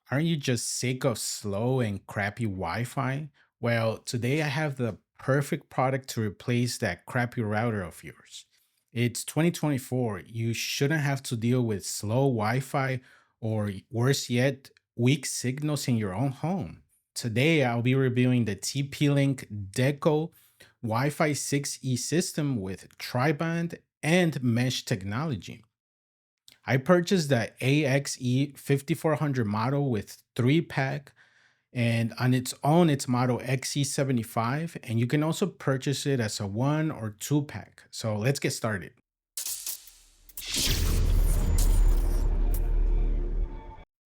Aren't you just sick of slow and crappy Wi Fi? Well, today I have the perfect product to replace that crappy router of yours. It's 2024. You shouldn't have to deal with slow Wi Fi or worse yet, weak signals in your own home. Today I'll be reviewing the TP-Link Deco Wi-Fi 6E system with tri-band and mesh technology. I purchased the AXE5400 model with 3 pack, and on its own, it's model XE75. And you can also purchase it as a 1 or 2 pack. So let's get started.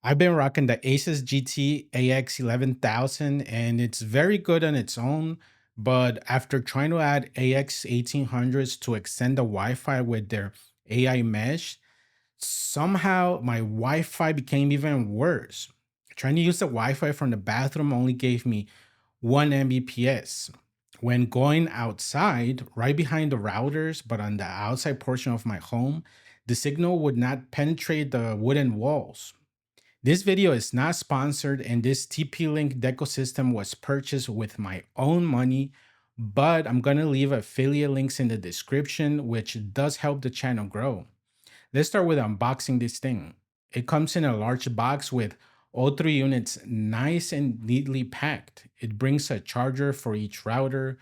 I've been rocking the Asus GT AX11000, and it's very good on its own. But after trying to add AX1800s to extend the Wi Fi with their AI mesh, somehow my Wi-Fi became even worse. Trying to use the Wi-Fi from the bathroom only gave me 1 Mbps. When going outside, right behind the routers, but on the outside portion of my home, the signal would not penetrate the wooden walls. This video is not sponsored, and this TP-Link Deco system was purchased with my own money, but I'm gonna leave affiliate links in the description, which does help the channel grow. Let's start with unboxing this thing. It comes in a large box with all 3 units nice and neatly packed. It brings a charger for each router,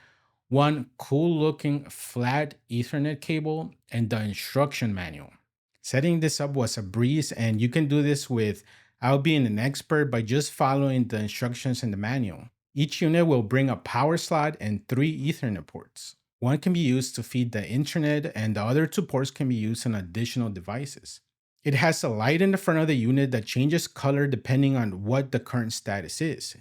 one cool looking flat Ethernet cable, and the instruction manual. Setting this up was a breeze, and you can do this without being an expert by just following the instructions in the manual. Each unit will bring a power slot and 3 Ethernet ports. One can be used to feed the internet, and the other 2 ports can be used on additional devices. It has a light in the front of the unit that changes color depending on what the current status is.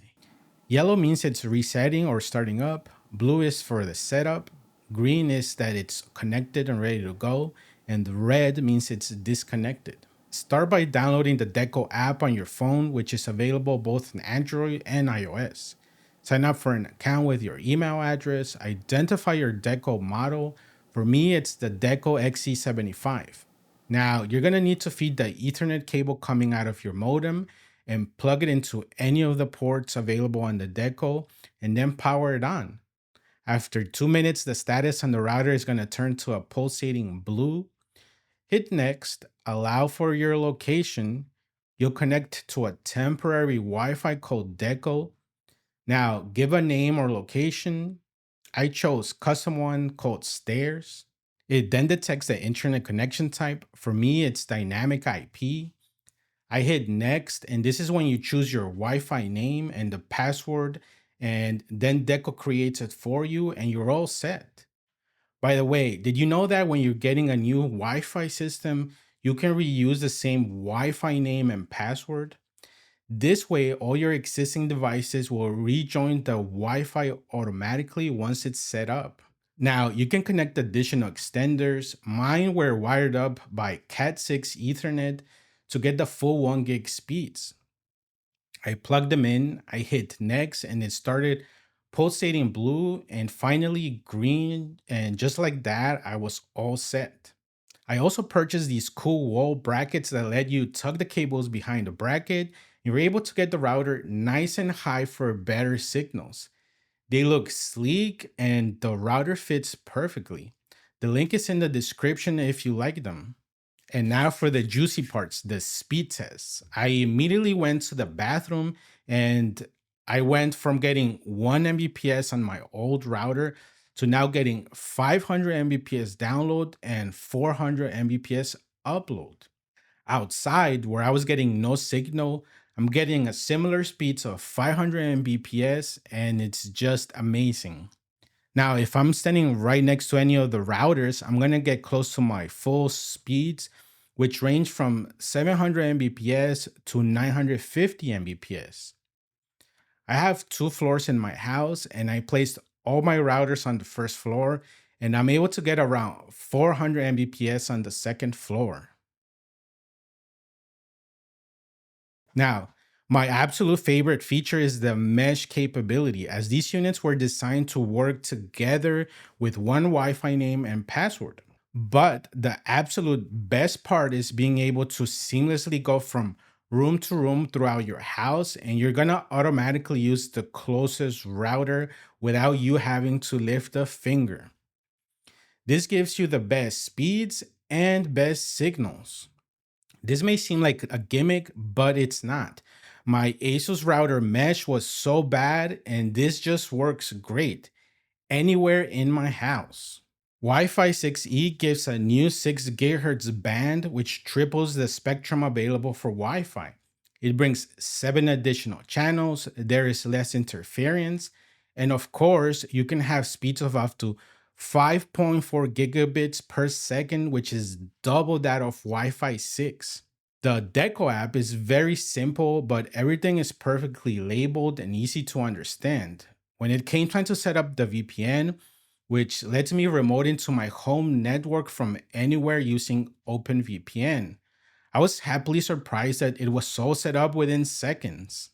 Yellow means it's resetting or starting up, blue is for the setup, green is that it's connected and ready to go, and red means it's disconnected. Start by downloading the Deco app on your phone, which is available both on Android and iOS. Sign up for an account with your email address, identify your Deco model. For me, it's the Deco XE75. Now, you're gonna need to feed the Ethernet cable coming out of your modem and plug it into any of the ports available on the Deco, and then power it on. After 2 minutes, the status on the router is gonna turn to a pulsating blue. Hit next, allow for your location. You'll connect to a temporary Wi-Fi called Deco. Now, give a name or location. I chose custom one called stairs. It then detects the internet connection type. For me, it's dynamic IP. I hit next, and this is when you choose your Wi-Fi name and the password, and then Deco creates it for you, and you're all set. By the way, did you know that when you're getting a new Wi-Fi system, you can reuse the same Wi-Fi name and password? This way, all your existing devices will rejoin the Wi-Fi automatically once it's set up. Now, you can connect additional extenders. Mine were wired up by Cat6 Ethernet to get the full 1 gig speeds. I plugged them in, I hit next, and it started pulsating blue and finally green. And just like that, I was all set. I also purchased these cool wall brackets that let you tuck the cables behind the bracket. You're able to get the router nice and high for better signals. They look sleek and the router fits perfectly. The link is in the description if you like them. And now for the juicy parts, the speed tests. I immediately went to the bathroom, and I went from getting 1 Mbps on my old router to now getting 500 Mbps download and 400 Mbps upload. Outside, where I was getting no signal, I'm getting a similar speeds of 500 Mbps, and it's just amazing. Now, if I'm standing right next to any of the routers, I'm gonna get close to my full speeds, which range from 700 Mbps to 950 Mbps. I have 2 floors in my house, and I placed all my routers on the first floor, and I'm able to get around 400 Mbps on the second floor. Now, my absolute favorite feature is the mesh capability, as these units were designed to work together with one Wi-Fi name and password. But the absolute best part is being able to seamlessly go from room to room throughout your house, and you're gonna automatically use the closest router without you having to lift a finger. This gives you the best speeds and best signals. This may seem like a gimmick, but it's not. My Asus router mesh was so bad, and this just works great anywhere in my house. Wi-Fi 6E gives a new 6 GHz band, which triples the spectrum available for Wi-Fi. It brings 7 additional channels, there is less interference, and of course, you can have speeds of up to 5.4 gigabits per second, which is double that of Wi-Fi 6. The Deco app is very simple, but everything is perfectly labeled and easy to understand. When it came time to set up the VPN, which lets me remote into my home network from anywhere using OpenVPN, I was happily surprised that it was so set up within seconds.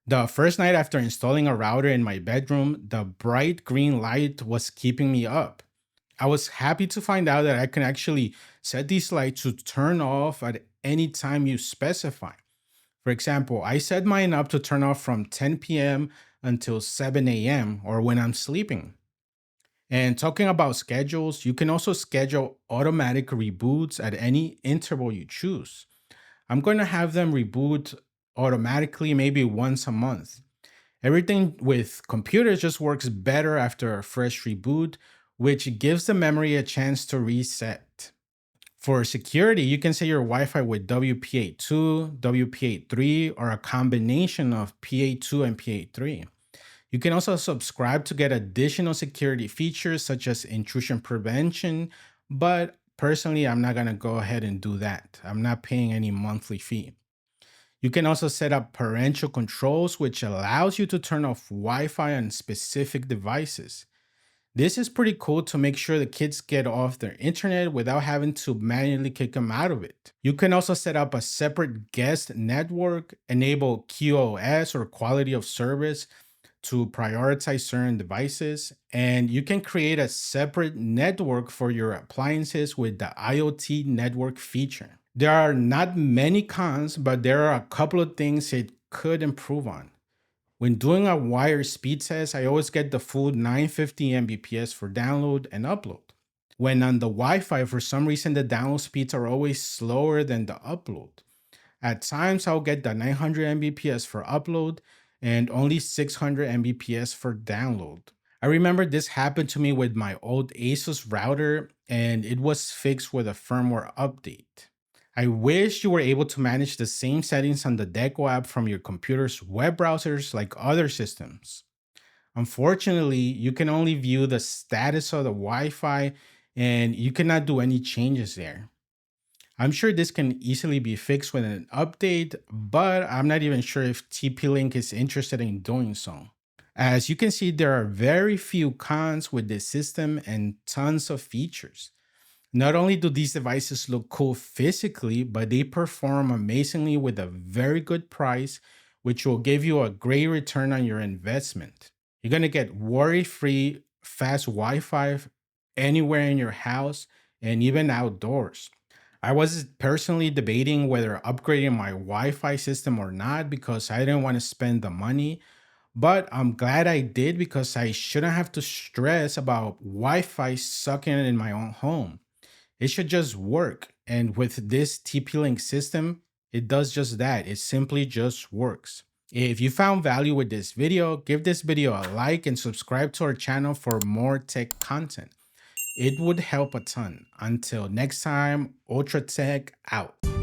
The first night after installing a router in my bedroom, the bright green light was keeping me up. I was happy to find out that I can actually set these lights to turn off at any time you specify. For example, I set mine up to turn off from 10 p.m. until 7 a.m. or when I'm sleeping. And talking about schedules, you can also schedule automatic reboots at any interval you choose. I'm going to have them reboot automatically maybe once a month. Everything with computers just works better after a fresh reboot, which gives the memory a chance to reset. For security, you can set your Wi-Fi with WPA2, WPA3, or a combination of PA2 and PA3. You can also subscribe to get additional security features such as intrusion prevention, but personally, I'm not going to go ahead and do that. I'm not paying any monthly fee. You can also set up parental controls, which allows you to turn off Wi-Fi on specific devices. This is pretty cool to make sure the kids get off their internet without having to manually kick them out of it. You can also set up a separate guest network, enable QoS or quality of service to prioritize certain devices, and you can create a separate network for your appliances with the IoT network feature. There are not many cons, but there are a couple of things it could improve on. When doing a wire speed test, I always get the full 950 Mbps for download and upload. When on the Wi-Fi, for some reason, the download speeds are always slower than the upload. At times, I'll get the 900 Mbps for upload and only 600 Mbps for download. I remember this happened to me with my old Asus router, and it was fixed with a firmware update. I wish you were able to manage the same settings on the Deco app from your computer's web browsers like other systems. Unfortunately, you can only view the status of the Wi-Fi and you cannot do any changes there. I'm sure this can easily be fixed with an update, but I'm not even sure if TP-Link is interested in doing so. As you can see, there are very few cons with this system and tons of features. Not only do these devices look cool physically, but they perform amazingly with a very good price, which will give you a great return on your investment. You're going to get worry-free, fast Wi-Fi anywhere in your house and even outdoors. I was personally debating whether upgrading my Wi-Fi system or not because I didn't want to spend the money, but I'm glad I did because I shouldn't have to stress about Wi-Fi sucking in my own home. It should just work. And with this TP-Link system, it does just that. It simply just works. If you found value with this video, give this video a like and subscribe to our channel for more tech content. It would help a ton. Until next time, Ultra Tech out.